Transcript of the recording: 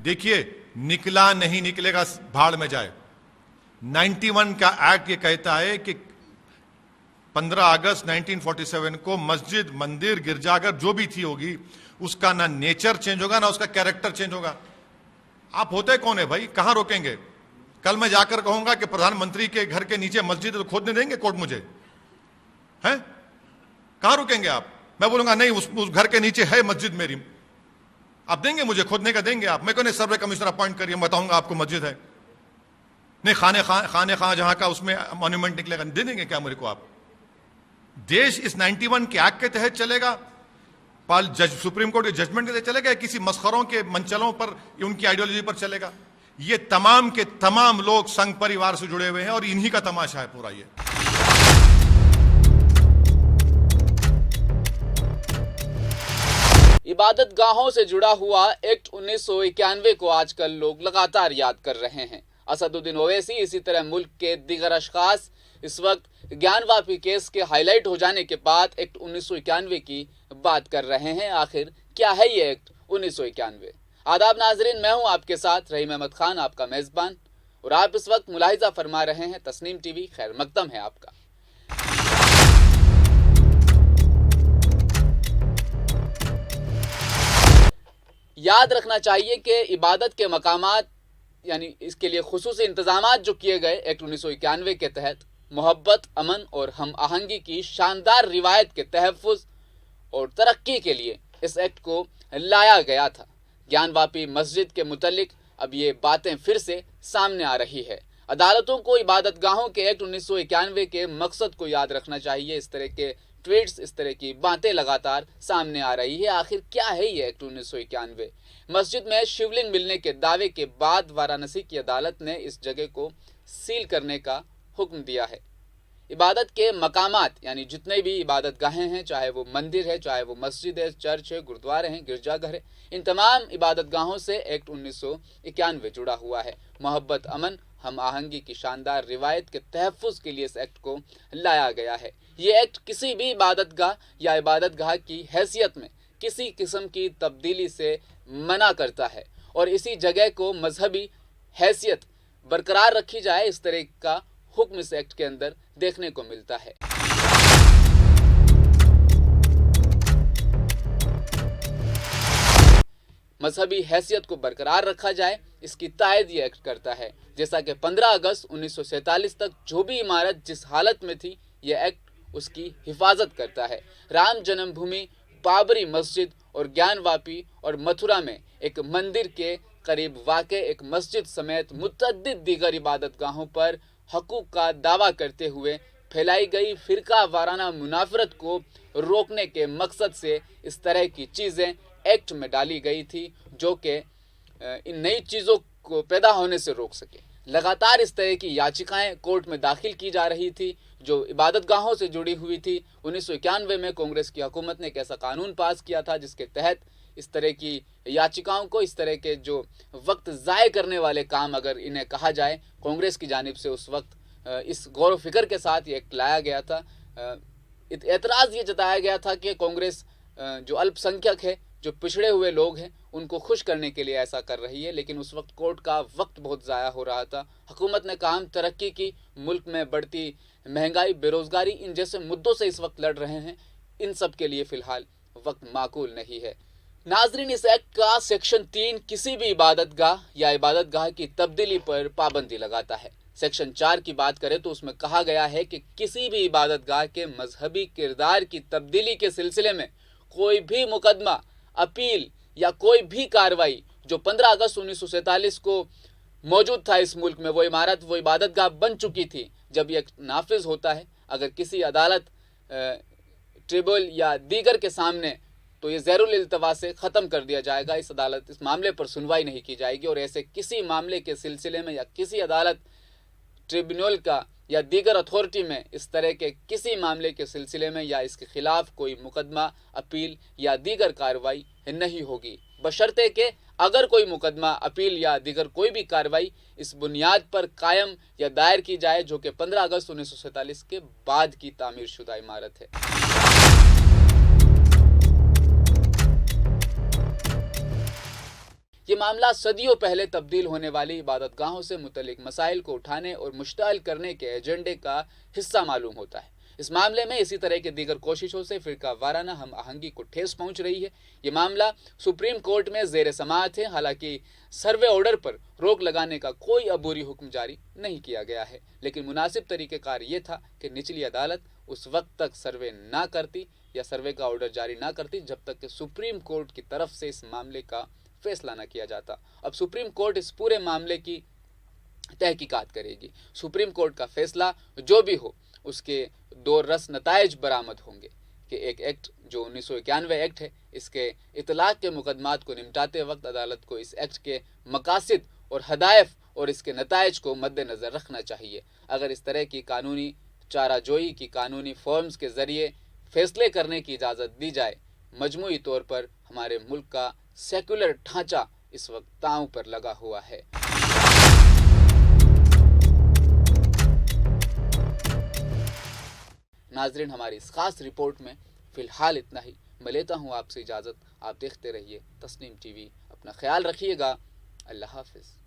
देखिए, निकला नहीं निकलेगा, भाड़ में जाए। 91 का एक्ट ये कहता है कि 15 अगस्त 1947 को मस्जिद, मंदिर, गिरजाघर जो भी थी होगी, उसका ना नेचर चेंज होगा ना उसका कैरेक्टर चेंज होगा। आप होते कौन है भाई, कहां रोकेंगे? कल मैं जाकर कहूंगा कि प्रधानमंत्री के घर के नीचे मस्जिद तो खोदने देंगे कोर्ट मुझे? हैं? कहां रुकेंगे आप? मैं बोलूंगा नहीं, उस घर के नीचे है मस्जिद मेरी, आप देंगे मुझे खोदने का? देंगे आप? मैं कहूँ सर्वे कमिश्नर अपॉइंट करिए, मैं बताऊंगा आपको मस्जिद है। नहीं, खाने खां जहां का उसमें मॉन्यूमेंट निकलेगा, दे देंगे क्या मेरे को आप? देश इस 91 के एक्ट के तहत चलेगा, सुप्रीम कोर्ट के जजमेंट के तहत चलेगा, या किसी मस्खरों के मंचलों पर, उनकी आइडियोलॉजी पर चलेगा? ये तमाम के तमाम लोग संघ परिवार से जुड़े हुए हैं और इन्हीं का तमाशा है पूरा ये। इबादत गाहों से जुड़ा हुआ एक्ट 1991 को आजकल लोग लगातार याद कर रहे हैं। असदुद्दीन ओवैसी, इसी तरह मुल्क के दीगर अशखास इस वक्त ज्ञानवापी केस के हाईलाइट हो जाने के बाद एक्ट 1991 की बात कर रहे हैं। आखिर क्या है ये एक्ट 1991? आदाब नाजरीन, मैं हूं आपके साथ रहीम अहमद खान, आपका मेजबान, और आप इस वक्त मुलाहिजा फरमा रहे हैं तस्नीम टीवी। खैर मकदम है आपका। याद रखना चाहिए कि इबादत के मकामात, यानी इसके लिए खुसूसी इंतजामात जो किए गए एक्ट 1991 के तहत, मोहब्बत, अमन और हम आहंगी की शानदार रिवायत के तहफ़्फ़ुज़ और तरक्की के लिए इस एक्ट को लाया गया था। ज्ञानवापी मस्जिद के मुतल्लिक अब ये बातें फिर से सामने आ रही है। अदालतों को इबादत गाहों के एक्ट 1991 के मकसद को याद रखना चाहिए। इस तरह के ट्वीट्स, इस तरह की बातें लगातार सामने आ रही है। आखिर क्या है ये एक्ट 1991? मस्जिद में शिवलिंग मिलने के दावे के बाद वाराणसी की अदालत ने इस जगह को सील करने का हुक्म दिया है। इबादत के मकामात, यानी जितने भी इबादत गाहें हैं, चाहे वो मंदिर है, चाहे वो मस्जिद है, चर्च है, गुरुद्वारे हैं, गिरजाघर है, इन तमाम इबादत गाहों से एक्ट 1991 जुड़ा हुआ है। मोहब्बत, अमन, हम आहंगी की शानदार रिवायत के तहफ़्फ़ुज़ के लिए इस एक्ट को लाया गया है। ये एक्ट किसी भी इबादत गाह या इबादत गाह की हैसियत में किसी किस्म की तब्दीली से मना करता है और इसी जगह को मजहबी हैसियत बरकरार रखी जाए, इस तरह का हुक्म इस एक्ट के अंदर देखने को मिलता है। मजहबी हैसियत को बरकरार रखा जाए, इसकी तायद ये एक्ट करता है। जैसा कि 15 अगस्त 1947 तक जो भी इमारत जिस हालत में थी, यह एक्ट उसकी हिफाजत करता है। राम जन्मभूमि, बाबरी मस्जिद और ज्ञानवापी और मथुरा में एक मंदिर के करीब वाक़ एक मस्जिद समेत मुतअद्दिद दीगर इबादत गाहों पर हकूक़ का दावा करते हुए फैलाई गई फ़िरका वाराना मुनाफरत को रोकने के मकसद से इस तरह की चीज़ें एक्ट में डाली गई थी, जो कि इन नई चीज़ों को पैदा होने से रोक सके। लगातार इस तरह की याचिकाएं कोर्ट में दाखिल की जा रही थी जो इबादत गाहों से जुड़ी हुई थी। 1991 में कांग्रेस की हुकूमत ने एक ऐसा कानून पास किया था जिसके तहत इस तरह की याचिकाओं को, इस तरह के जो वक्त ज़ाय करने वाले काम अगर इन्हें कहा जाए, कांग्रेस की जानिब से उस वक्त इस गौर फिक्र के साथ ये लाया गया था। एतराज़ ये जताया गया था कि कांग्रेस जो अल्पसंख्यक है, जो पिछड़े हुए लोग हैं, उनको खुश करने के लिए ऐसा कर रही है। लेकिन उस वक्त कोर्ट का वक्त बहुत ज़ाया हो रहा था। हुकूमत ने काम तरक्की की, मुल्क में बढ़ती महंगाई, बेरोज़गारी, इन जैसे मुद्दों से इस वक्त लड़ रहे हैं। इन सब के लिए फ़िलहाल वक्त माकूल नहीं है। नाजरीन, इस एक्ट का सेक्शन 3 किसी भी इबादत गाह या इबादत गाह की तब्दीली पर पाबंदी लगाता है। सेक्शन 4 की बात करें तो उसमें कहा गया है कि किसी भी इबादत गाह के मजहबी किरदार की तब्दीली के सिलसिले में कोई भी मुकदमा, अपील या कोई भी कार्रवाई जो 15 अगस्त 1947 को मौजूद था इस मुल्क में, वो इमारत, वो इबादत गाह बन चुकी थी, जब यह नाफिज होता है, अगर किसी अदालत, ट्रिब्यूनल या दीगर के सामने, तो ये ज़ैरुल इल्तवा से ख़त्म कर दिया जाएगा। इस मामले पर सुनवाई नहीं की जाएगी और ऐसे किसी मामले के सिलसिले में या किसी अदालत, ट्रिब्यूनल का या दीगर अथॉरिटी में इस तरह के किसी मामले के सिलसिले में या इसके खिलाफ कोई मुकदमा, अपील या दीगर कार्रवाई नहीं होगी, बशर्ते कि अगर कोई मुकदमा, अपील या दीगर कोई भी कार्रवाई इस बुनियाद पर कायम या दायर की जाए जो कि 15 अगस्त 1947 के बाद की तामीर शुदा इमारत है। ये معاملہ صدیوں پہلے تبدیل ہونے والی عبادت گاہوں سے متعلق مسائل کو اٹھانے اور مشتعل کرنے کے ایجنڈے کا حصہ معلوم ہوتا ہے۔ اس معاملے میں اسی طرح کے دیگر کوششوں سے فرقہ وارانہ ہم آہنگی کو ٹھیس پہنچ رہی ہے۔ یہ معاملہ سپریم کورٹ میں زیر سماعت ہے، حالانکہ سروے آرڈر پر روک لگانے کا کوئی عبوری حکم جاری نہیں کیا گیا ہے، لیکن مناسب طریقہ کار یہ تھا کہ نچلی عدالت اس وقت تک سروے نہ کرتی یا سروے کا آرڈر جاری نہ کرتی جب تک کہ سپریم کورٹ کی طرف سے اس معاملے کا فیصلہ نہ کیا جاتا۔ اب سپریم کورٹ اس پورے معاملے کی تحقیقات کرے گی۔ سپریم کورٹ کا فیصلہ جو بھی ہو، اس کے دو رس نتائج برآمد ہوں گے کہ ایک ایکٹ جو 1991 ایکٹ ہے، اس کے اطلاق کے مقدمات کو نمٹاتے وقت عدالت کو اس ایکٹ کے مقاصد اور ہدایف اور اس کے نتائج کو مد نظر رکھنا چاہیے۔ اگر اس طرح کی قانونی چارہ جوئی کی قانونی فارمز کے ذریعے فیصلے کرنے کی اجازت دی جائے، مجموعی طور پر ہمارے ملک کا سیکولر ڈھانچہ اس وقت داؤں پر لگا ہوا ہے۔ ناظرین، ہماری اس خاص رپورٹ میں فی الحال اتنا ہی۔ میں لیتا ہوں آپ سے اجازت۔ آپ دیکھتے رہیے تسنیم ٹی وی۔ اپنا خیال رکھیے گا۔ اللہ حافظ۔